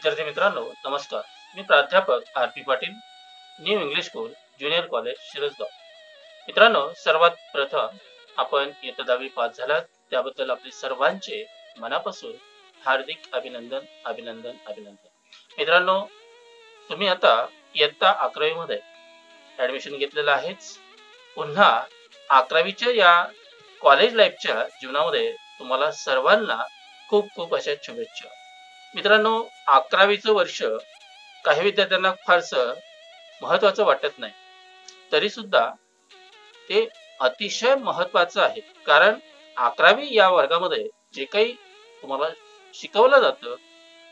विद्यार्थी मित्रांनो, नमस्कार. मी प्राध्यापक R P Patil, new English school, junior college, Shirasgaon. मित्रांनो, सर्वात प्रथम आपण इयत्ता 10वी पास झालात त्याबद्दल आपले सर्वांचे मनापासून हार्दिक अभिनंदन, अभिनंदन, अभिनंदन. मित्रांनो, तुम्ही आता इयत्ता 11वी मध्ये ऍडमिशन घेतलेलं आहेच. पुन्हा 11वीच्या या कॉलेज लाईफच्या जीवनामध्ये तुम्हाला सर्वांना खूप खूप अशा शुभेच्छा. मित्रांनो, 11वीचं वर्ष काही विद्यार्थ्यांना फारसं महत्वाचं वाटत नाही, तरी सुद्धा ते अतिशय महत्वाचं आहे. कारण 11वी या वर्गामध्ये जे काही तुम्हाला शिकवलं जातं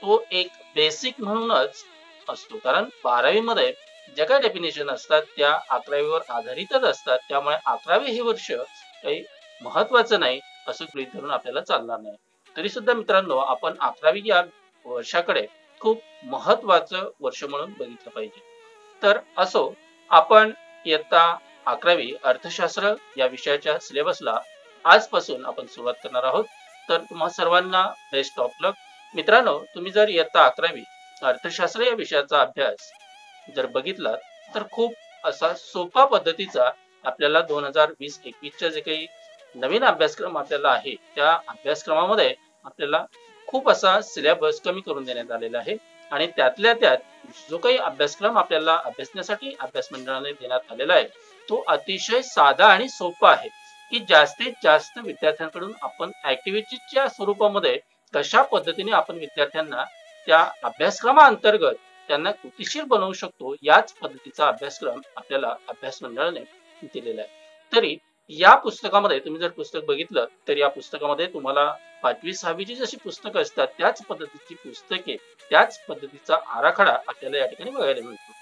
तो एक बेसिक म्हणूनच असतो. कारण 12वी मध्ये ज्या काही डेफिनेशन असतात त्या 11वीवर आधारितच असतात. त्यामुळे 11वी हे वर्ष काही महत्वाचं नाही असं गृहीत धरून आपल्याला चालणार नाही. तरी सुद्धा मित्रांनो, आपण 11वी या वर्षाकडे खूप महत्वाचं वर्ष म्हणून बघितलं पाहिजे. तर असो, आपण इयत्ता 11वी अर्थशास्त्र या विषयाच्या सिलेबसला आजपासून आपण सुरुवात करणार आहोत. तर तुम्हा सर्वांना बेस्ट ऑफ लक. मित्रांनो, तुम्ही जर इयत्ता 11वी अर्थशास्त्र या विषयाचा अभ्यास जर बघितला तर खूप असा सोपा पद्धतीचा आपल्याला 2020-21च्या जे काही नवीन अभ्यासक्रम आपल्याला आहे त्या अभ्यासक्रमामध्ये आपल्याला खूप असा सिलेबस कमी करून देण्यात आलेला आहे. आणि त्यातल्या त्यात जो काही अभ्यासक्रम आपल्याला अभ्यासण्यासाठी अभ्यास मंडळाने देण्यात आलेला आहे तो अतिशय साधा आणि सोपा आहे की जास्तीत जास्त विद्यार्थ्यांकडून आपण ऍक्टिव्हिटीच्या स्वरूपामध्ये कशा पद्धतीने आपण विद्यार्थ्यांना त्या अभ्यासक्रमाअंतर्गत त्यांना कृतीशील बनवू शकतो याच पद्धतीचा अभ्यासक्रम आपल्याला अभ्यास मंडळाने दिलेला आहे. तरी या पुस्तकामध्ये तुम्ही जर पुस्तक बघितलं तर या पुस्तकामध्ये तुम्हाला 5वी-6वीची जशी पुस्तकं असतात त्याच पद्धतीची पुस्तके, त्याच पद्धतीचा आराखडा आपल्याला या ठिकाणी बघायला मिळतो.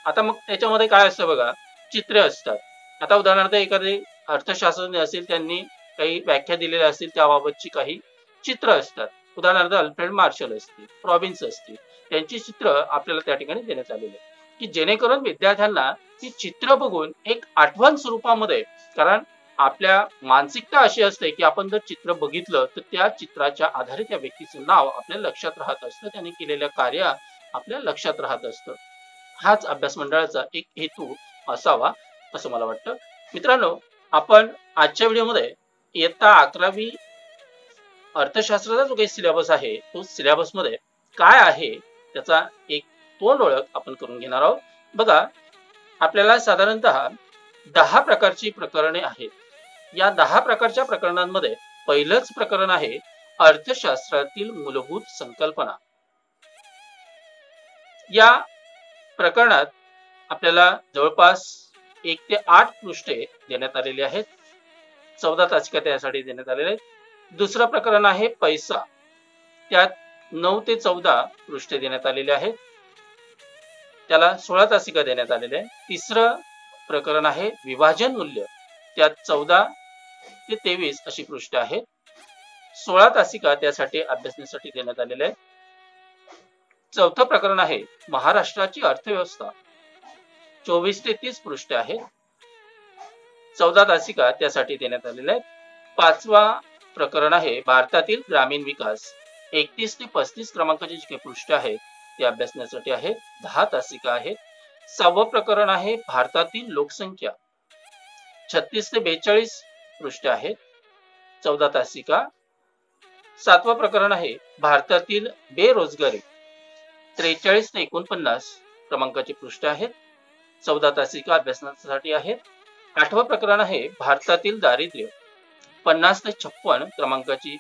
आता मग त्याच्यामध्ये काय असतं बघा, चित्रे असतात. आता उदाहरणार्थ एखादे अर्थशास्त्रज्ञ असेल, त्यांनी काही व्याख्या दिलेल्या असतील, त्याबाबतची काही चित्र असतात. उदाहरणार्थ अल्फ्रेड मार्शल असतील, रॉबिन्स असतील, त्यांची चित्र आपल्याला त्या ठिकाणी देण्यात आलेली आहे की जेणेकरून विद्यार्थ्यांना ती चित्र बघून एक आठवण स्वरूपामध्ये, कारण आपल्या मानसिकता अशी असते की आपण जर चित्र बघितलं तर त्या चित्राच्या आधारे त्या व्यक्तीचं नाव आपल्या लक्षात राहत असतं, त्याने केलेलं कार्य आपल्या लक्षात राहत असतं. हाच अभ्यास मंडळाचा एक हेतू असावा असं मला वाटतं. मित्रांनो, आपण आजच्या व्हिडिओमध्ये इयत्ता 11वी अर्थशास्त्राचा जो काही सिलेबस आहे तो सिलेबस मध्ये काय आहे त्याचा एक तोंड ओळख आपण करून घेणार आहोत. बघा, आपल्याला साधारणतः 10 प्रकारची प्रकरणे आहेत. या 10 प्रकारच्या प्रकरणांमध्ये पहिलंच प्रकरण आहे अर्थशास्त्रातील मूलभूत संकल्पना. या प्रकरणात आपल्याला जवळपास 1 ते 8 पृष्ठे देण्यात आलेली आहेत. 14 तासिका त्यासाठी देण्यात आलेले आहेत. दुसरं प्रकरण आहे पैसा, त्यात 9 ते 14 पृष्ठे देण्यात आलेले आहेत, त्याला 16 तासिका देण्यात आलेल्या आहेत. तिसरं प्रकरण आहे विभाजन मूल्य, त्यात 14 ते 23 अशी पृष्ठे आहेत. 16 तासिका त्यासाठी अभ्यासण्यासाठी देण्यात आलेल्या आहेत. चौथं प्रकरण आहे महाराष्ट्राची अर्थव्यवस्था, 24 ते 30 पृष्ठे आहेत, 14 तासिका त्यासाठी देण्यात आलेल्या आहेत. पाचवा प्रकरण आहे भारतातील ग्रामीण विकास, 31 ते 35 क्रमांकाचे जे काही पृष्ठ आहेत ते अभ्यासण्यासाठी आहेत, 10 तासिका आहेत. 6वं प्रकरण आहे भारतातील लोकसंख्या, 36 ते 42 पृष्ठ आहेत, 14 तासिका. 7वं प्रकरण आहे भारतातील बेरोजगारी, 43 ते 49 क्रमांकाचे पृष्ठ आहेत, 14 तासिका अभ्यासण्यासाठी आहेत. 8वं प्रकरण आहे भारतातील दारिद्र्य, 50 ते 56 क्रमांकाची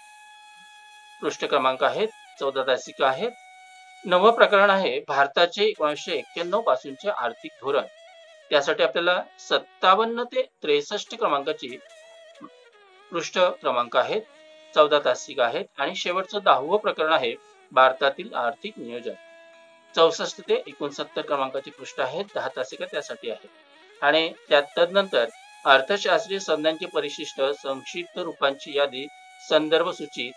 पृष्ठ क्रमांक आहेत, 14 तासिका आहेत. 9वं प्रकरण आहे भारताचे 1991 पासूनचे आर्थिक धोरण, त्यासाठी आपल्याला 57 ते 63 क्रमांकाची पृष्ठ क्रमांक आहेत, 14 तासिका आहेत. आणि शेवटचं 10वं प्रकरण आहे भारतातील आर्थिक नियोजन, 64 ते 69 क्रमांकाची पृष्ठ आहेत, 10 तासिका त्यासाठी आहेत. आणि त्यात तदनंतर अर्थशास्त्रीय संज्ञांचे परिशिष्ट, संक्षिप्त रूपांची यादी, संदर्भ सूची,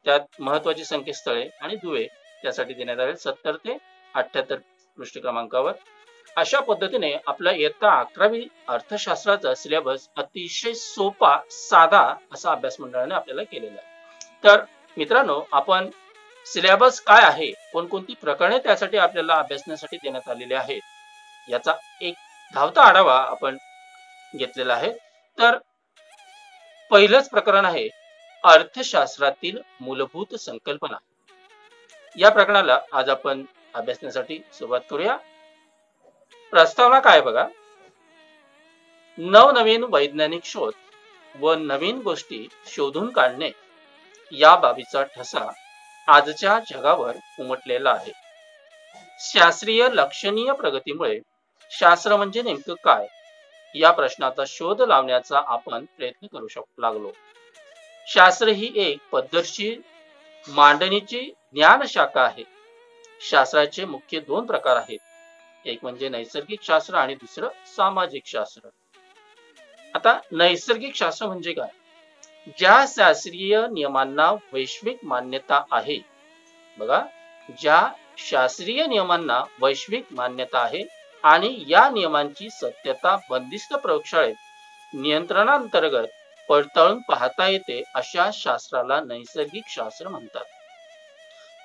त्यात महत्वाची संकेतस्थळे आणि दुवे त्यासाठी देण्यात आले 70 ते 78 पृष्ठ क्रमांकावर. अशा पद्धतीने आपला इयत्ता 11वी अर्थशास्त्राचा सिलेबस अतिशय सोपा, साधा असा अभ्यास मंडळाने आपल्याला केलेला आहे. तर मित्रांनो, आपण सिलेबस काय आहे, कोणकोणती प्रकरणे त्यासाठी आपल्याला अभ्यासण्यासाठी देण्यात आलेले आहेत याचा एक धावता आढावा आपण घेतलेला आहे. तर पहिलंच प्रकरण आहे अर्थशास्त्रातील मूलभूत संकल्पना. या प्रकरणाला आज आपण अभ्यासण्यासाठी सुरुवात करूया. प्रस्तावना काय बघा, नवनवीन वैज्ञानिक शोध व नवीन गोष्टी शोधून काढणे या बाबीचा ठसा आजच्या जगावर उमटलेला आहे. शास्त्रीय लक्षणीय प्रगतीमुळे शास्त्र म्हणजे नेमकं काय या प्रश्नाचा शोध लावण्याचा आपण प्रयत्न करू लागलो. शास्त्र ही एक पद्धतशीर मांडणीची ज्ञान शाखा आहे. शास्त्राचे मुख्य दोन प्रकार आहेत, एक म्हणजे नैसर्गिक शास्त्र आणि दुसरं सामाजिक शास्त्र. आता नैसर्गिक शास्त्र म्हणजे काय? ज्या शास्त्रीय नियमांना वैश्विक मान्यता आहे, बघा, ज्या शास्त्रीय नियमांना वैश्विक मान्यता आहे आणि या नियमांची सत्यता बंदिस्त प्रयोगशाळेत नियंत्रणांतर्गत पडताळून पाहता येते अशा शास्त्राला नैसर्गिक शास्त्र म्हणतात.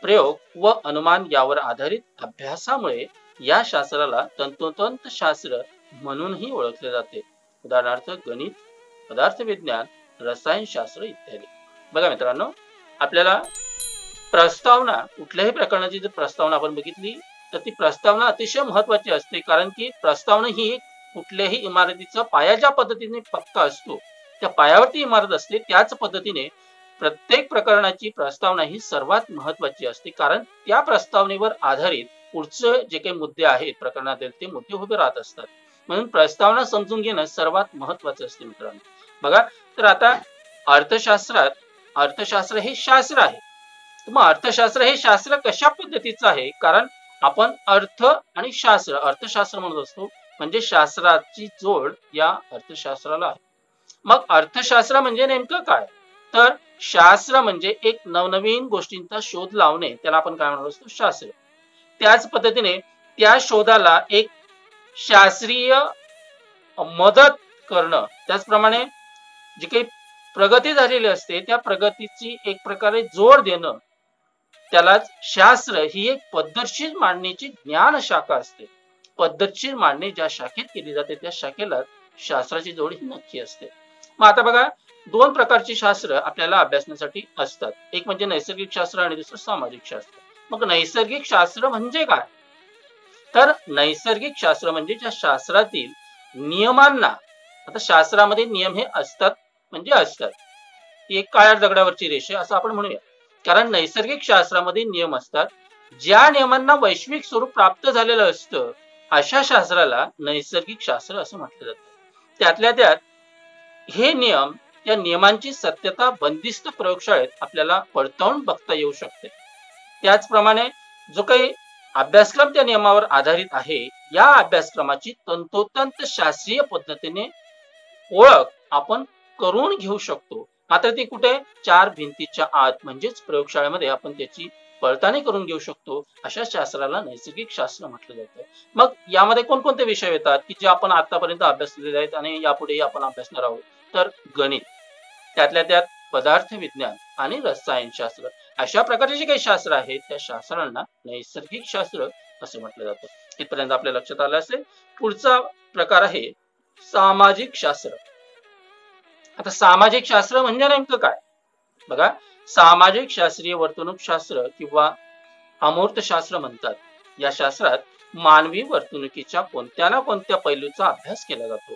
प्रयोग व अनुमान यावर आधारित अभ्यासामुळे या शास्त्राला तंतोतंत शास्त्र म्हणूनही ओळखले जाते. उदाहरणार्थ गणित, पदार्थविज्ञान, रसायनशास्त्र इत्यादी. बघा मित्रांनो, आपल्याला प्रस्तावना, कुठल्याही प्रकरणाची जर प्रस्तावना आपण बघितली तर ती प्रस्तावना अतिशय महत्वाची असते, कारण की प्रस्तावना ही कुठल्याही इमारतीचा पाया ज्या पद्धतीने पक्का असतो त्या पायावरती इमारत असते, त्याच पद्धतीने प्रत्येक प्रकरणाची प्रस्तावना ही सर्वात महत्वाची असते, कारण त्या प्रस्तावनेवर आधारित पुढचे जे काही मुद्दे आहेत प्रकरणातील ते मुद्दे उभे राहत असतात. म्हणून प्रस्तावना समजून घेणं सर्वात महत्वाचं असते मित्रांनो. बघा, तर आता अर्थशास्त्र हे शास्त्र आहे. मग अर्थशास्त्र हे शास्त्र कशा पद्धतीचं आहे? कारण आपण अर्थ आणि शास्त्र, अर्थशास्त्र म्हणत असतो, म्हणजे शास्त्राची जोड या अर्थशास्त्राला आहे. मग अर्थशास्त्र म्हणजे नेमकं काय? तर शास्त्र म्हणजे एक नवनवीन गोष्टींचा शोध लावणे, त्याला आपण काय म्हणत असतो? शास्त्र. त्याच पद्धतीने त्या शोधाला एक शास्त्रीय मदत करणं, त्याचप्रमाणे जी काही प्रगती झालेली असते त्या प्रगतीची एक प्रकारे जोड देणं, त्यालाच शास्त्र ही एक पद्धतशीर मांडणीची ज्ञान शाखा असते. पद्धतशीर मांडणी ज्या शाखेत केली जाते त्या शाखेला शास्त्राची जोड ही नक्की असते. मग आता बघा, दोन प्रकारची शास्त्र आपल्याला अभ्यासण्यासाठी असतात, एक म्हणजे नैसर्गिक शास्त्र आणि दुसरं सामाजिक शास्त्र. मग नैसर्गिक शास्त्र म्हणजे काय? तर नैसर्गिक शास्त्र म्हणजे ज्या शास्त्रातील नियमांना, आता शास्त्रामध्ये नियम हे असतात म्हणजे असतात, ती एक काळ्या दगडावरची रेषा असं आपण म्हणूया. कारण नैसर्गिक शास्त्रामध्ये नियम असतात, ज्या नियमांना वैश्विक स्वरूप प्राप्त झालेलं असतं अशा शास्त्राला नैसर्गिक शास्त्र असं म्हटलं जातं. त्यातल्या त्यात हे नियम, त्या नियमांची सत्यता बंदिस्त प्रयोगशाळेत आपल्याला पडताळून बघता येऊ शकते. त्याचप्रमाणे जो काही अभ्यासक्रम त्या नियमावर आधारित आहे, या अभ्यासक्रमाची तंतोतंत शास्त्रीय पद्धतीने ओळख आपण करून घेऊ शकतो. मात्र ती कुठे? चार भिंतीच्या आत, म्हणजेच प्रयोगशाळेमध्ये आपण त्याची पडताळणी करून घेऊ शकतो. अशा शास्त्राला नैसर्गिक शास्त्र म्हटलं जातं. मग यामध्ये कोणकोणते विषय येतात की जे आपण आतापर्यंत अभ्यासलेले आहेत आणि यापुढेही आपण अभ्यासणार आहोत? तर गणित, त्यातल्या त्यात पदार्थ विज्ञान आणि रसायनशास्त्र, अशा प्रकारचे जे काही शास्त्र आहेत त्या शास्त्रांना नैसर्गिक शास्त्र असे म्हटलं जातं. इथपर्यंत आपल्या लक्षात आलं असेल. पुढचा प्रकार आहे सामाजिक शास्त्र. आता सामाजिक शास्त्र म्हणजे नेमकं काय? बघा, सामाजिक शास्त्रीय वर्तणूक शास्त्र किंवा अमूर्त शास्त्र म्हणतात. या शास्त्रात मानवी वर्तणुकीच्या कोणत्या ना कोणत्या पैलूचा अभ्यास केला जातो.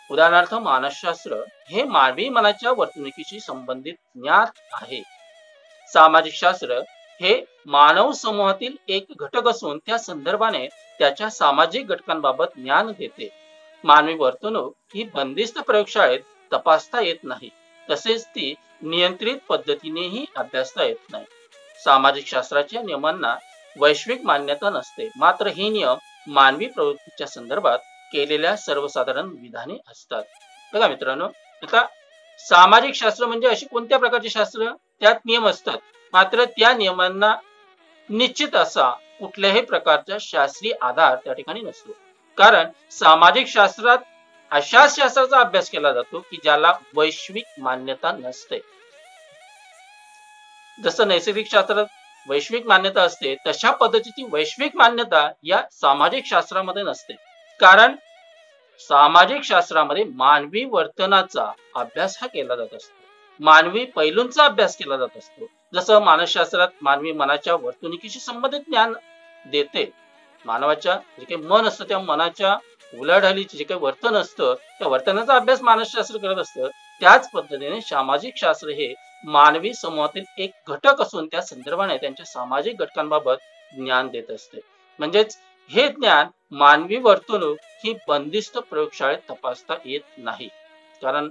उदाहरणार्थ मानसशास्त्र हे मानवी मनाच्या वर्तणुकीशी संबंधित ज्ञान आहे. सामाजिक शास्त्र हे मानव समूहातील एक घटक असून त्या संदर्भाने त्याच्या सामाजिक घटकांबाबत ज्ञान देते. मानवी वर्तणूक ही बंदिस्त प्रयोगशाळेत तपासता येत नाही, तसेच ती नियंत्रित पद्धतीनेही अभ्यासता येत नाही. सामाजिक शास्त्राच्या नियमांना वैश्विक मान्यता नसते, मात्र हे नियम मानवी प्रवृत्तीच्या संदर्भात केलेल्या सर्वसाधारण विधाने असतात. बघा मित्रांनो, आता सामाजिक शास्त्र म्हणजे अशी कोणत्या प्रकारचे शास्त्र? त्यात नियम असतात, मात्र त्या नियमांना निश्चित असा कुठल्याही प्रकारचा शास्त्रीय आधार त्या ठिकाणी नसतो. कारण सामाजिक शास्त्रात अशा शास्त्राचा अभ्यास केला जातो की ज्याला वैश्विक मान्यता नसते. जसं नैसर्गिक शास्त्रात वैश्विक मान्यता असते तशा पद्धतीची वैश्विक मान्यता या सामाजिक शास्त्रामध्ये नसते. कारण सामाजिक शास्त्रामध्ये मानवी वर्तनाचा अभ्यास हा केला जात असतो. मानवी पैलूंचा अभ्यास केला जात असतो. जसं मानसशास्त्रात मानवी मनाच्या वर्तणुकीशी संबंधित ज्ञान देते. मानवाच्या जे काही मन असतं त्या मनाच्या उलाढालीचे जे काही वर्तन असतं त्या वर्तनाचा अभ्यास मानसशास्त्र करत असतं. त्याच पद्धतीने सामाजिक शास्त्र हे मानवी समूहातील एक घटक असून त्या संदर्भाने त्यांच्या सामाजिक घटकांबाबत ज्ञान देत असते. म्हणजेच हे ज्ञान मानवी वर्तणूक ही बंदिस्त प्रयोगशाळेत तपासता येत नाही. कारण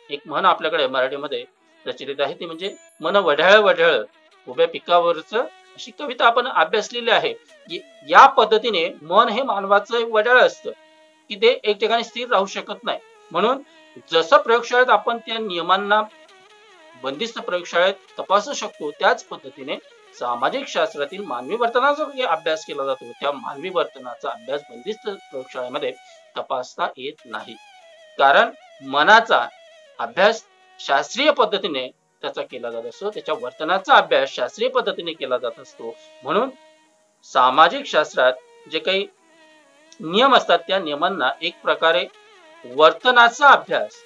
एक म्हण आपल्याकडे मराठीमध्ये प्रचलित आहे ती म्हणजे मन वढाळ वढाळ उभ्या पिकावरच अशी कविता आपण अभ्यासलेली आहे. या पद्धतीने मन हे मानवाचं वढाळ असतं की ते एक ठिकाणी स्थिर राहू शकत नाही. म्हणून जसं प्रयोगशाळेत आपण त्या नियमांना बंदिस्त प्रयोगशाळेत तपासू शकतो त्याच पद्धतीने सामाजिक शास्त्रातील मानवी वर्तनाचा अभ्यास केला जातो. त्या मानवी वर्तनाचा अभ्यास बंदिस्त प्रयोगशाळेमध्ये तपासता येत नाही. कारण मनाचा अभ्यास शास्त्रीय पद्धतीने त्याचा केला जात असतो. त्याच्या वर्तनाचा अभ्यास शास्त्रीय पद्धतीने केला जात असतो. म्हणून सामाजिक शास्त्रात जे काही नियम असतात त्या नियमांना एक प्रकारे वर्तनाचा अभ्यास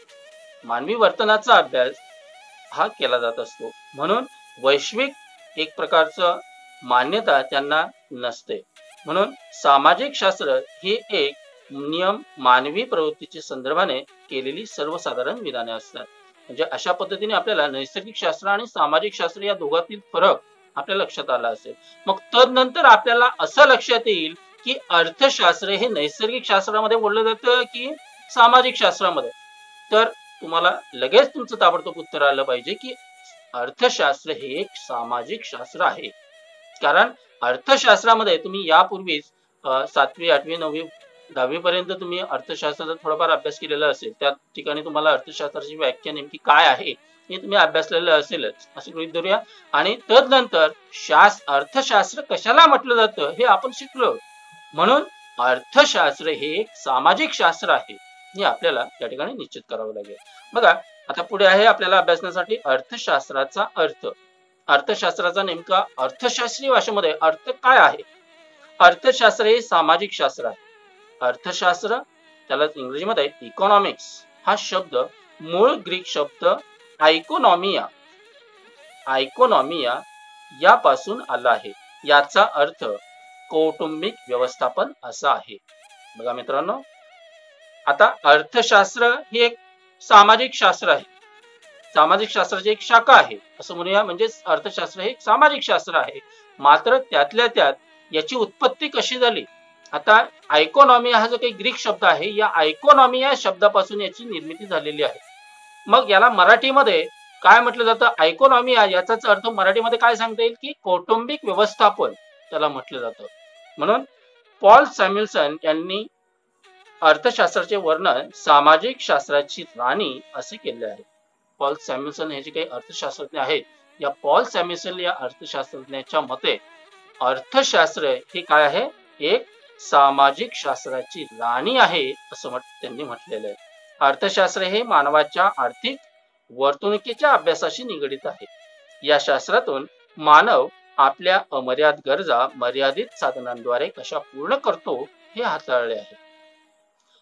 मानवी वर्तनाचा अभ्यास हा केला जात असतो. म्हणून वैश्विक एक प्रकारचं मान्यता त्यांना नसते. म्हणून सामाजिक शास्त्र हे एक नियम मानवी प्रवृत्तीच्या संदर्भाने केलेली सर्वसाधारण विधाने असतात. म्हणजे अशा पद्धतीने आपल्याला नैसर्गिक शास्त्र आणि सामाजिक शास्त्र या दोघातील फरक आपल्या लक्षात आला असेल. मग तदनंतर आपल्याला असं लक्षात येईल की अर्थशास्त्र हे नैसर्गिक शास्त्रामध्ये बोललं जातं की सामाजिक शास्त्रामध्ये. तर तुम्हाला लगेच तुमचं ताबडतोब उत्तर आलं पाहिजे की अर्थशास्त्र हे एक सामाजिक शास्त्र आहे. कारण अर्थशास्त्रामध्ये तुम्ही यापूर्वीच 7वी 8वी 9वी 10वी पर्यंत तुम्ही अर्थशास्त्राचा थोडाफार अभ्यास केलेला असेल. त्या ठिकाणी तुम्हाला अर्थशास्त्राची व्याख्या नेमकी काय आहे हे तुम्ही अभ्यासलेलं असेलच असं गृहीत धरूया. आणि तदनंतर अर्थशास्त्र कशाला म्हटलं जातं हे आपण शिकलो. म्हणून अर्थशास्त्र हे एक सामाजिक शास्त्र आहे हे आपल्याला त्या ठिकाणी निश्चित करावं लागेल. बघा आता पुढे आहे आपल्याला अभ्यासण्यासाठी अर्थशास्त्राचा अर्थ. अर्थशास्त्राचा नेमका अर्थशास्त्रीय भाषेमध्ये अर्थ काय आहे. अर्थशास्त्र हे सामाजिक शास्त्र आहे. अर्थशास्त्र त्याला इंग्रजीमध्ये इकॉनॉमिक्स हा शब्द मूळ ग्रीक शब्द आयकोनॉमिया यापासून आला आहे. याचा अर्थ कौटुंबिक व्यवस्थापन असा आहे. बघा मित्रांनो आता अर्थशास्त्र हे एक सामाजिक शास्त्र आहे. सामाजिक शास्त्राची एक शाखा आहे असं म्हणूया. म्हणजे अर्थशास्त्र हे एक सामाजिक शास्त्र आहे. मात्र त्यातल्या त्यात याची उत्पत्ती कशी झाली. आता आयकोनॉमिया हा जो काही ग्रीक शब्द आहे या आयकोनॉमिया शब्दापासून याची निर्मिती झालेली आहे. मग याला मराठीमध्ये काय म्हटलं जातं. आयकोनॉमिया याचाच अर्थ मराठीमध्ये काय सांगता येईल की कौटुंबिक व्यवस्थापन त्याला म्हटलं जातं. म्हणून पॉल सॅम्युएल्सन यांनी अर्थशास्त्राचे वर्णन सामाजिक शास्त्राची राणी असे केले आहे. पॉल सॅम्युएल्सन हे जे काही अर्थशास्त्रज्ञ आहेत या पॉल सॅम्युएल्सन या अर्थशास्त्रज्ञाच्या मते अर्थशास्त्र हे काय आहे एक सामाजिक शास्त्राची राणी आहे असं त्यांनी म्हटलेलं आहे. अर्थशास्त्र हे मानवाच्या आर्थिक वर्तणुकीच्या अभ्यासाशी निगडित आहे. या शास्त्रातून मानव आपल्या अमर्याद गरजा मर्यादित साधनांद्वारे कशा पूर्ण करतो हे हाताळले आहे.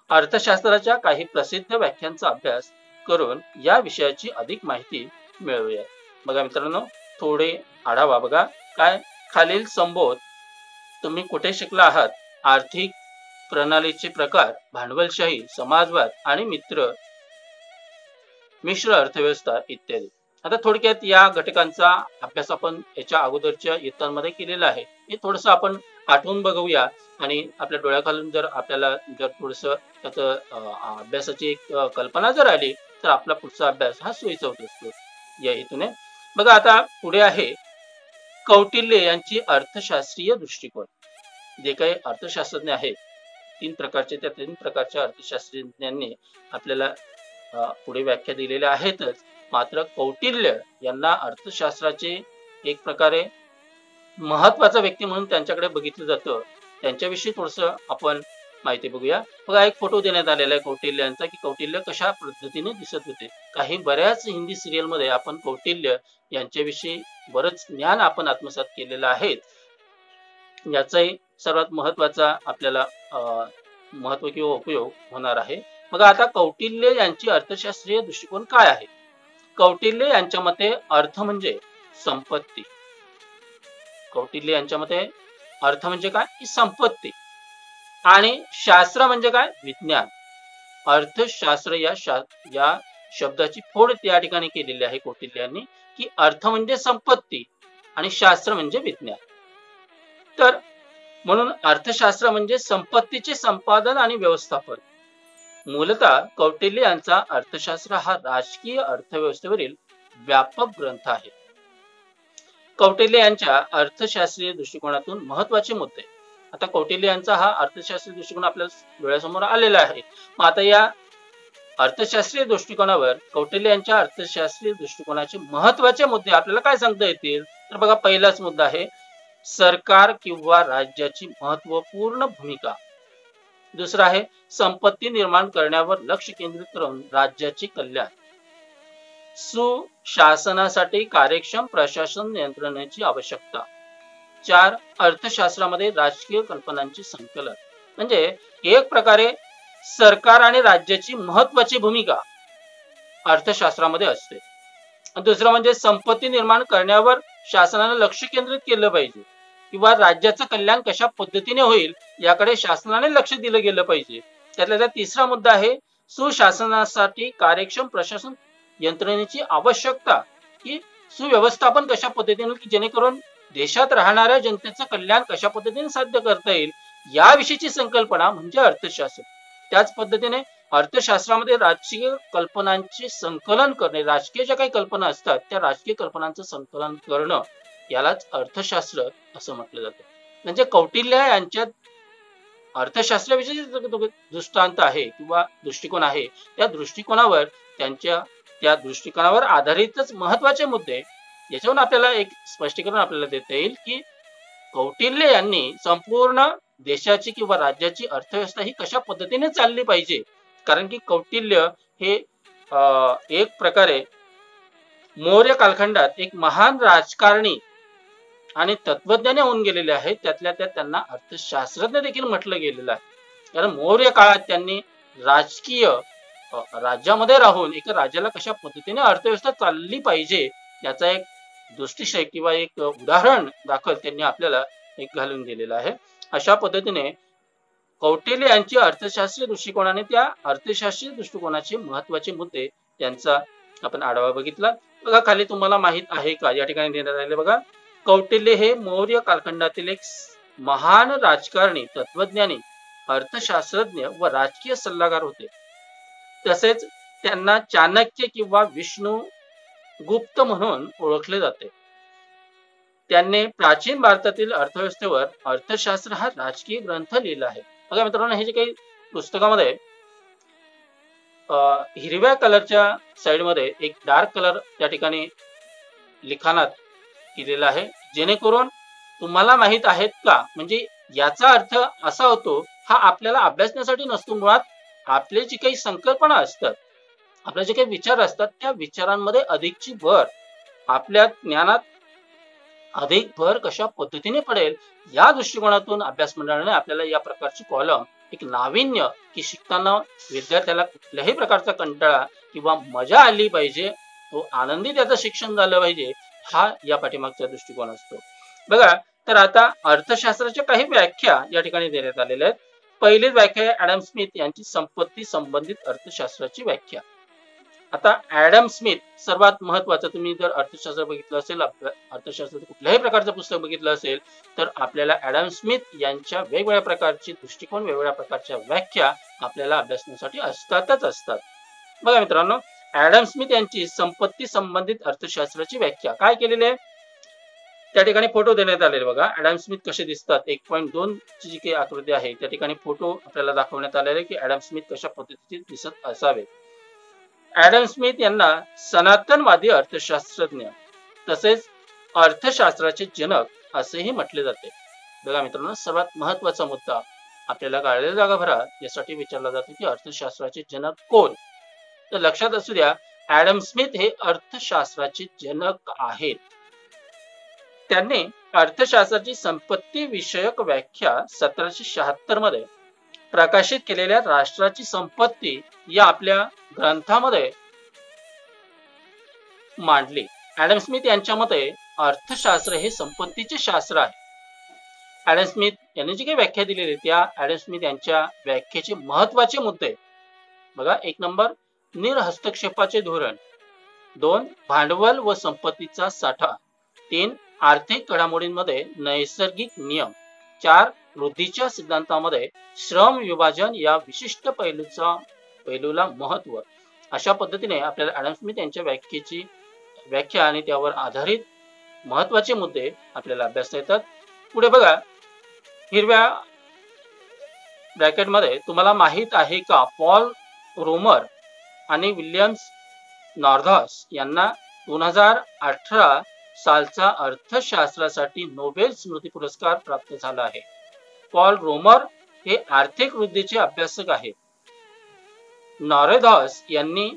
अर्थशास्त्राच्या काही प्रसिद्ध व्याख्यांचा अभ्यास करून या विषयाची अधिक माहिती मिळवूया. बघा मित्रांनो थोडे आढावा बघा. काय खालील संबोध तुम्ही कुठे शिकला आहात. आर्थिक प्रणालीचे प्रकार, भांडवलशाही, समाजवाद आणि मिश्र अर्थव्यवस्था इत्यादी. आता थोडक्यात या घटकांचा अभ्यास आपण याच्या अगोदरच्या इयत्तांमध्ये केलेला आहे. हे थोडंसं आपण आठवून बघूया आणि आपल्या डोळ्याखालून जर आपल्याला जर थोडंसं त्याचं अभ्यासाची एक कल्पना जर आली तर आपला पुढचा अभ्यास हा सोयीचा होत असतो या हेतूने. बघा आता पुढे आहे कौटिल्य यांची अर्थशास्त्रीय दृष्टिकोन. जे काही अर्थशास्त्रज्ञ आहेत तीन प्रकारच्या अर्थशास्त्रज्ञांनी आपल्याला पुढे व्याख्या दिलेल्या आहेतच. मात्र कौटिल्य यांना अर्थशास्त्राचे एक प्रकारे महत्वाचा व्यक्ती म्हणून त्यांच्याकडे बघितलं जातं. त्यांच्याविषयी थोडंसं आपण माहिती बघूया. बघा एक फोटो देण्यात आलेला आहे कौटिल्य यांचा की कौटिल्य कशा पद्धतीने दिसत होते. बऱ्याच हिंदी सिरियल मध्ये आपण कौटिल्य यांच्याविषयी बरंच ज्ञान आपण आत्मसात केलेलं आहे. याचाही सर्वात महत्वाचा आपल्याला महत्व किंवा उपयोग होणार आहे. मग आता कौटिल्य यांची अर्थशास्त्रीय दृष्टिकोन काय आहे? कौटिल्य यांच्या मते अर्थ म्हणजे संपत्ती. कौटिल्य यांच्या मते अर्थ म्हणजे काय? की संपत्ती. आणि शास्त्र म्हणजे काय? विज्ञान. अर्थशास्त्र या शब्दाची फोड त्या ठिकाणी केलेली आहे कौटिल्यांनी, की अर्थ म्हणजे संपत्ती आणि शास्त्र म्हणजे विज्ञान. तर म्हणून अर्थशास्त्र म्हणजे संपत्तीचे संपादन आणि व्यवस्थापन. मूलतः कौटिल्य यांचा अर्थशास्त्र हा राजकीय अर्थव्यवस्थेवरील व्यापक ग्रंथ आहे. कौटिल्य यांच्या अर्थशास्त्रीय दृष्टिकोनातून महत्वाचे मुद्दे. आता कौटिल्य यांचा हा अर्थशास्त्रीय दृष्टिकोन आपल्या डोळ्यासमोर आलेला आहे. मग आता या अर्थशास्त्रीय दृष्टिकोनावर कौटिल्य यांच्या अर्थशास्त्रीय दृष्टिकोनाचे महत्वाचे मुद्दे आपल्याला काय सांगता येतील? तर बघा, पहिलाच मुद्दा आहे सरकार किंवा राज्याची महत्वपूर्ण भूमिका. दुसरा आहे संपत्ती निर्माण करण्यावर लक्ष केंद्रित करून राज्याचे कल्याण. सुशासनासाठी कार्यक्षम प्रशासन यंत्रणेची आवश्यकता. 4. अर्थशास्त्रामध्ये राजकीय कल्पनांचे संकलन. म्हणजे एक प्रकारे सरकार आणि राज्याची महत्वाची भूमिका अर्थशास्त्रामध्ये असते. दुसरं म्हणजे संपत्ती निर्माण करण्यावर शासनाने लक्ष केंद्रित केलं पाहिजे किंवा राज्याचं कल्याण कशा पद्धतीने होईल याकडे शासनाने लक्ष दिलं गेलं पाहिजे. त्यातला तिसरा मुद्दा आहे सुशासनासाठी कार्यक्षम प्रशासन यंत्रणेची आवश्यकता, की सुव्यवस्थापन कशा पद्धतीने, की जेणेकरून देशात राहणाऱ्या जनतेचं कल्याण कशा पद्धतीने साध्य करता येईल याविषयीची संकल्पना म्हणजे अर्थशास्त्र. त्याच पद्धतीने अर्थशास्त्रामध्ये राजकीय कल्पनांचे संकलन करणे, राजकीय ज्या काही कल्पना असतात त्या राजकीय कल्पनांचं संकलन करणं यालाच अर्थशास्त्र असं म्हटलं जातं. म्हणजे कौटिल्य यांच्यात अर्थशास्त्राविषयी दृष्टांत आहे किंवा दृष्टिकोन आहे, त्या दृष्टिकोनावर त्या दृष्टिकोनावर आधारितच महत्वाचे मुद्दे. याच्यावरून आपल्याला एक स्पष्टीकरण आपल्याला देता येईल की कौटिल्य यांनी संपूर्ण देशाची किंवा राज्याची अर्थव्यवस्था ही कशा पद्धतीने चालली पाहिजे. कारण की कौटिल्य हे एक प्रकारे मौर्य कालखंडात एक महान राजकारणी आणि तत्वज्ञानी होऊन गेलेले आहेत. त्यातल्या त्यात त्यांना अर्थशास्त्रज्ञ देखील म्हटलं गेलेलं आहे. कारण मौर्य काळात त्यांनी राजकीय राज्यामध्ये राहून एका राज्याला कशा पद्धतीने अर्थव्यवस्था चालली पाहिजे याचा एक दृष्टिक्षेप किंवा एक उदाहरण दाखल त्यांनी आपल्याला एक घालून दिलेलं आहे. अशा पद्धतीने कौटिल्य यांची अर्थशास्त्रीय दृष्टिकोनाने त्या अर्थशास्त्रीय दृष्टिकोनाचे महत्वाचे मुद्दे त्यांचा आपण आढावा बघितला. बघा, खाली तुम्हाला माहित आहे का, या ठिकाणी देण्यात आले बघा, कौटिल्य हे मौर्य कालखंडातील एक महान राजकारणी, तत्वज्ञानी, अर्थशास्त्रज्ञ व राजकीय सल्लागार होते. तसेच त्यांना चाणक्य किंवा विष्णुगुप्त म्हणून ओळखले जाते. त्यांनी प्राचीन भारतातील अर्थव्यवस्थेवर अर्थशास्त्र हा राजकीय ग्रंथ लिहिला आहे. बघा मित्रांनो, हे जे काही पुस्तकामध्ये हिरव्या कलरच्या साइड मध्ये एक डार्क कलर त्या ठिकाणी लिखाणात केलेला आहे, जेणेकरून तुम्हाला माहित आहेत का, म्हणजे याचा अर्थ असा होतो, हा आपल्याला अभ्यासण्यासाठी नसतो. मुळात आपले जे काही संकल्पना असतात, आपले जे काही विचार असतात, त्या विचारांमध्ये अधिकची भर, आपल्या ज्ञानात अधिक भर कशा पद्धतीने पडेल या दृष्टिकोनातून अभ्यास मंडळाने आपल्याला या प्रकारची कॉलम एक नाविन्य, की शिकताना विद्यार्थ्याला कुठल्याही प्रकारचा कंटाळा किंवा मजा आली पाहिजे, तो आनंदी त्याचं शिक्षण झालं पाहिजे, हा या पाठीमागचा दृष्टिकोन असतो. बघा, तर आता अर्थशास्त्राच्या काही व्याख्या या ठिकाणी देण्यात आलेल्या आहेत. पहिली व्याख्या आहे ॲडम स्मिथ यांची संपत्ती संबंधित अर्थशास्त्राची व्याख्या. आता ॲडम स्मिथ सर्वात महत्वाचं, तुम्ही जर अर्थशास्त्र बघितलं असेल, अर्थशास्त्राचं कुठल्याही प्रकारचं पुस्तक बघितलं असेल तर आपल्याला ॲडम स्मिथ यांच्या वेगवेगळ्या प्रकारची दृष्टिकोन, वेगवेगळ्या प्रकारच्या व्याख्या आपल्याला अभ्यासण्यासाठी असतात. बघा मित्रांनो, ॲडम स्मिथ यांची संपत्ती संबंधित अर्थशास्त्राची व्याख्या काय केलेली आहे, त्या ठिकाणी फोटो देण्यात आलेले. बघा ॲडम स्मिथ कसे दिसतात, 1.2 ची जी काही आकृती आहे त्या ठिकाणी फोटो आपल्याला दाखवण्यात आलेले की ॲडम स्मिथ कशा पद्धतीचे दिसत असावे. ॲडम स्मिथ यांना सनातनवादी अर्थशास्त्रज्ञ तसेच अर्थशास्त्राचे जनक असेही म्हटले जाते. बघा मित्रांनो, सर्वात महत्वाचा मुद्दा आपल्याला गाळलेल्या जागाभरात यासाठी विचारला जातो की अर्थशास्त्राचे जनक कोण. तर लक्षात असू द्या, ॲडम स्मिथ हे अर्थशास्त्राचे जनक आहेत. त्यांनी अर्थशास्त्राची संपत्ती विषयक व्याख्या 1776 मध्ये प्रकाशित केलेल्या राष्ट्राची संपत्ती या आपल्या ग्रंथामध्ये मांडली. ॲडम स्मिथ यांच्या मते अर्थशास्त्र हे संपत्तीचे शास्त्र आहे. ॲडम स्मिथ यांनी जी काही व्याख्या दिलेली त्या ॲडम स्मिथ यांच्या व्याख्येचे महत्वाचे मुद्दे बघा. 1 नंबर निर्हस्तक्षेपाचे धोरण, 2 भांडवल व संपत्तीचा साठा, 3 आर्थिक घडामोडींमध्ये नैसर्गिक नियम, 4 वृद्धीच्या सिद्धांतामध्ये श्रम विभाजन या विशिष्ट पैलूला महत्व. अशा पद्धतीने आपल्याला ॲडम स्मिथ यांच्या व्याख्या आणि त्यावर आधारित महत्वाचे मुद्दे आपल्याला अभ्यासता येतात. पुढे बघा, हिरव्या ब्रॅकेटमध्ये तुम्हाला माहित आहे का पॉल रोमर आणि विल्यम्स नॉर्थॉस यांना 2018 सालचा अर्थशास्त्रासाठी नोबेल स्मृती पुरस्कार प्राप्त झाला आहे. पॉल रोमर हे आर्थिक वृद्धीचे अभ्यासक आहेत. नॉर्थॉस यांनी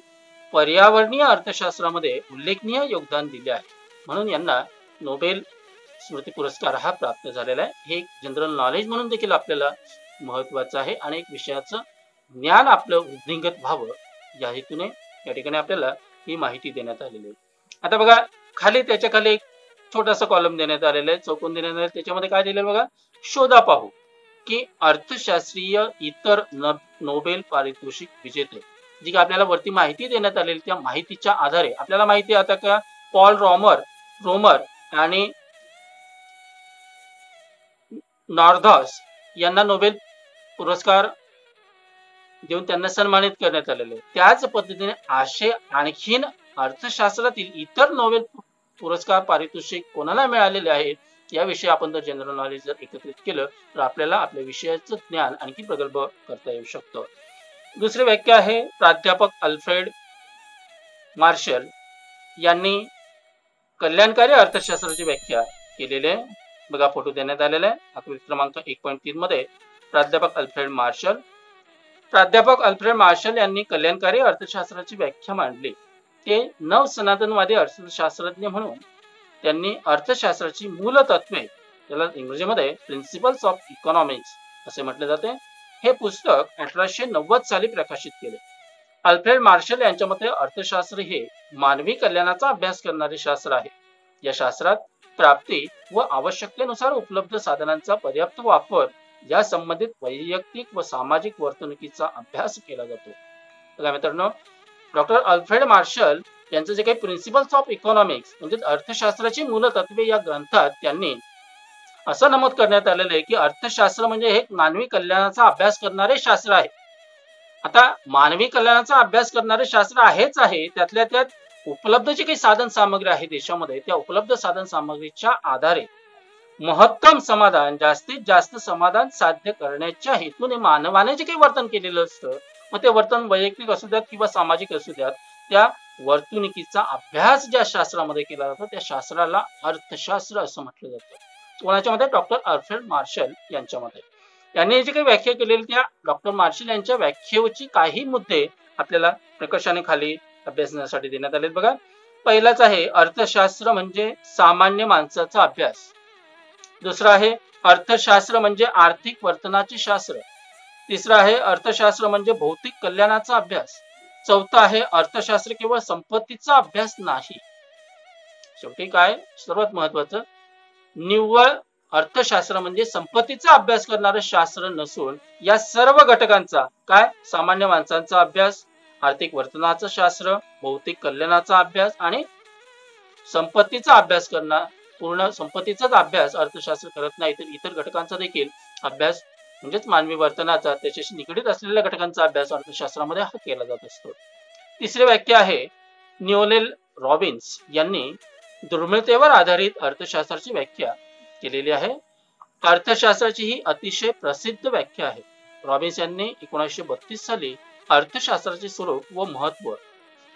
पर्यावरणीय अर्थशास्त्रामध्ये उल्लेखनीय योगदान दिले आहे, म्हणून यांना नोबेल स्मृती पुरस्कार हा प्राप्त झालेला आहे. हे एक जनरल नॉलेज म्हणून देखील आपल्याला महत्वाचं आहे आणि एक विषयाचं ज्ञान आपलं वृद्धिंगत व्हावं या हेतूने या ठिकाणी आपल्याला ही माहिती देण्यात आलेली आहे. आता बघा, खाली त्याच्या खाली एक छोटासा कॉलम देण्यात आलेला आहे, चौकोन देण्यात आलेला आहे. त्याच्यामध्ये काय दिलेलं बघा, शोधा पाहू की अर्थशास्त्रीय इतर नोबेल पारितोषिक विजेते. जी की आपल्याला वरती माहिती देण्यात आलेली त्या माहितीच्या आधारे आपल्याला माहिती आता का पॉल रोमर आणि नॉर्थॉस यांना नोबेल पुरस्कार देऊन त्यांना सन्मानित करण्यात आलेले. त्याच पद्धतीने असे आणखीन अर्थशास्त्रातील इतर नोबेल पुरस्कार पारितोषिक कोणाला मिळालेले आहेत याविषयी आपण जर जनरल नॉलेज जर एकत्रित केलं तर आपल्याला आपल्या विषयाचं ज्ञान आणखी प्रगल्भ करता येऊ शकतं. दुसरी व्याख्या आहे प्राध्यापक अल्फ्रेड मार्शल यांनी कल्याणकारी अर्थशास्त्राची व्याख्या केलेली आहे. बघा, फोटो देण्यात आलेला आहे आकृती क्रमांक 1.3 मध्ये. प्राध्यापक अल्फ्रेड मार्शल यांनी कल्याणकारी अर्थशास्त्राची व्याख्या मांडली. ते नवसनातनवादी अर्थशास्त्रज्ञ म्हणून त्यांनी अर्थशास्त्राची मूल तत्वे, त्याला इंग्रजीमध्ये प्रिन्सिपल्स ऑफ इकॉनॉमिक्स असे म्हटले जाते, हे पुस्तक 1890 साली प्रकाशित केले. अल्फ्रेड मार्शल यांच्या मते अर्थशास्त्र हे मानवी कल्याणाचा अभ्यास करणारे शास्त्र आहे. या शास्त्रात प्राप्ती व आवश्यकतेनुसार उपलब्ध साधनांचा पर्याप्त वापर या संबंधित वैयक्तिक व सामाजिक वर्तणुकीचा अभ्यास केला जातो. बघा मित्रांनो, डॉक्टर अल्फ्रेड मार्शल यांचं जे काही प्रिन्सिपल्स ऑफ इकॉनॉमिक्स म्हणजे अर्थशास्त्राची मूलतत्वे या ग्रंथात त्यांनी असं नमूद करण्यात आलेलं आहे की अर्थशास्त्र म्हणजे हे मानवी कल्याणाचा अभ्यास करणारे शास्त्र आहे. आता मानवी कल्याणाचा अभ्यास करणारे शास्त्र आहेच आहे, त्यातल्या त्यात उपलब्ध जे काही साधन सामग्री आहे देशामध्ये त्या उपलब्ध साधन सामग्रीच्या आधारे महत्तम समाधान, जास्तीत जास्त समाधान साध्य करण्याच्या हेतूने मानवाने जे काही वर्तन केलेलं असतं, मग ते वर्तन वैयक्तिक असू द्यात किंवा सामाजिक असू द्यात, त्या वर्तणुकीचा अभ्यास ज्या शास्त्रामध्ये केला जातो त्या शास्त्राला अर्थशास्त्र असं म्हटलं जातं. कोणाच्या मध्ये? डॉक्टर अल्फ्रेड मार्शल यांच्या मध्ये. यांनी जी काही व्याख्या केलेली त्या डॉक्टर मार्शल यांच्या व्याख्येवरची काही मुद्दे आपल्याला प्रकर्षाने खाली अभ्यासण्यासाठी देण्यात आले. बघा, पहिलाच आहे अर्थशास्त्र म्हणजे सामान्य माणसाचा अभ्यास. दुसरा आहे अर्थशास्त्र म्हणजे आर्थिक वर्तनाचे शास्त्र. तिसरा आहे अर्थशास्त्र म्हणजे भौतिक कल्याणाचा अभ्यास. चौथा आहे अर्थशास्त्र केवळ संपत्तीचा अभ्यास नाही. शेवटी काय सर्वात महत्वाचं, निव्वळ अर्थशास्त्र म्हणजे संपत्तीचा अभ्यास करणारं शास्त्र नसून या सर्व घटकांचा काय सामान्य माणसांचा अभ्यास, आर्थिक वर्तनाचं शास्त्र, भौतिक कल्याणाचा अभ्यास आणि संपत्तीचा अभ्यास करणार. पूर्ण संपत्तीचाच अभ्यास अर्थशास्त्र करत नाही तर इतर घटकांचा देखील अभ्यास म्हणजेच मानवी वर्तनाचा त्याच्याशी निगडीत असलेल्या घटकांचा अभ्यास अर्थशास्त्रामध्ये हा केला जात असतो. तिसरी व्याख्या आहे निओलेल रॉबिन्स यांनी दुर्मिळतेवर आधारित अर्थशास्त्राची व्याख्या केलेली आहे. अर्थशास्त्राची ही अतिशय प्रसिद्ध व्याख्या आहे. रॉबिन्स यांनी 1932 साली अर्थशास्त्राचे स्वरूप व महत्व,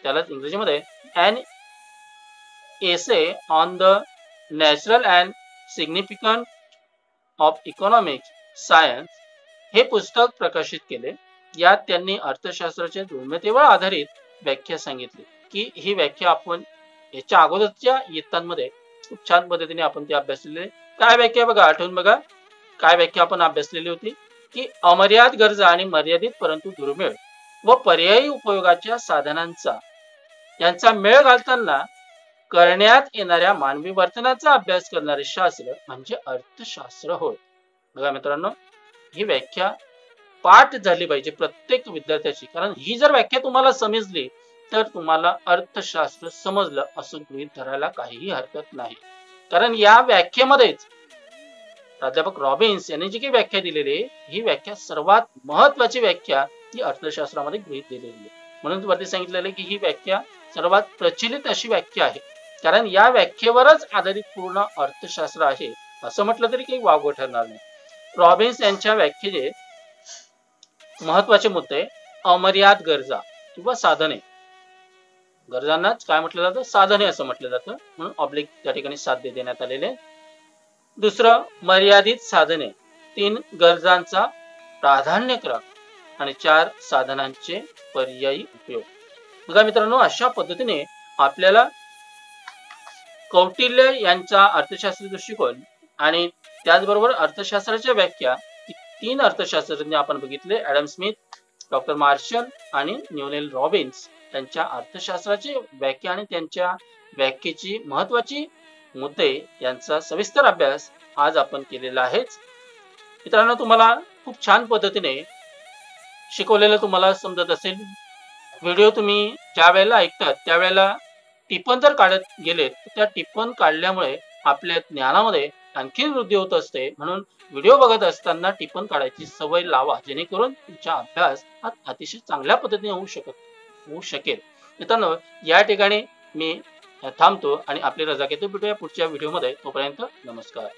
त्याला इंग्रजीमध्ये an essay on the natural and significant of economic science हे पुस्तक प्रकाशित केले. यात त्यांनी अर्थशास्त्राच्या दुर्मिळतेवर आधारित व्याख्या सांगितली. की ही व्याख्या आपण याच्या अगोदरच्या इयत्तांमध्ये खूप छान पद्धतीने आपण ती अभ्यासलेली आहे. काय व्याख्या बघा, आठवून बघा काय व्याख्या आपण अभ्यासलेली होती की अमर्याद गरजा आणि मर्यादित परंतु दुर्मिळ व पर्यायी उपयोगाच्या साधनांचा यांचा मेळ घालताना करण्यात येणाऱ्या मानवी वर्तनाचा अभ्यास करणारे शास्त्र म्हणजे अर्थशास्त्र होय. बघा मित्रांनो, ही व्याख्या पाठ झाली पाहिजे प्रत्येक विद्यार्थ्याची, कारण ही जर व्याख्या तुम्हाला समजली तर तुम्हाला अर्थशास्त्र समजलं असं गृहीत धरायला काहीही हरकत नाही. कारण या व्याख्येमध्येच प्राध्यापक रॉबिन्स यांनी जी काही व्याख्या दिलेली आहे, ही व्याख्या सर्वात महत्वाची व्याख्या ही अर्थशास्त्रामध्ये गृहीत दिलेली आहे. म्हणून वरती सांगितलेलं आहे की ही व्याख्या सर्वात प्रचलित अशी व्याख्या आहे, कारण या व्याख्येवरच आधारित पूर्ण अर्थशास्त्र आहे असं म्हटलं तरी काही वावगं ठरणार नाही. रॉबिन्स यांच्या व्याख्येचे महत्वाचे मुद्दे अमर्याद गरजा किंवा साधने, गरजांनाच काय म्हटलं जातं, साधने असं म्हटलं जातं, म्हणून ऑब्लिक त्या ठिकाणी साध्य देण्यात आलेले. दुसरं मर्यादित साधने, 3 गरजांचा प्राधान्यक्रम आणि 4 साधनांचे पर्यायी उपयोग. बघा मित्रांनो, अशा पद्धतीने आपल्याला कौटिल्य यांचा अर्थशास्त्री दृष्टिकोन आणि त्याचबरोबर अर्थशास्त्राच्या व्याख्या, 3 अर्थशास्त्रज्ञ आपण बघितले, ॲडम स्मिथ, डॉक्टर मार्शल आणि न्यूएल रॉबिन्स यांच्या अर्थशास्त्राची व्याख्या आणि त्यांच्या व्याख्येची महत्वाची मुद्दे यांचा सविस्तर अभ्यास आज आपण केलेला आहे. मित्रांनो, तुम्हाला खूप छान पद्धतीने शिकवलेलं तुम्हाला समजत असेल. व्हिडिओ तुम्ही ज्या वेळेला ऐकतात त्यावेळेला टिप्पण जर काढत गेले तर त्या टिप्पण काढल्यामुळे आपल्या ज्ञानामध्ये आणखी वृद्धी होत असते. म्हणून व्हिडिओ बघत असताना टिप्पण काढायची सवय लावा, जेणेकरून तुमचा अभ्यास हा अतिशय चांगल्या पद्धतीने होऊ शकेल. मित्रांनो, या ठिकाणी मी थांबतो आणि आपली रजा घेतो. भेटूया पुढच्या व्हिडिओमध्ये. तोपर्यंत नमस्कार.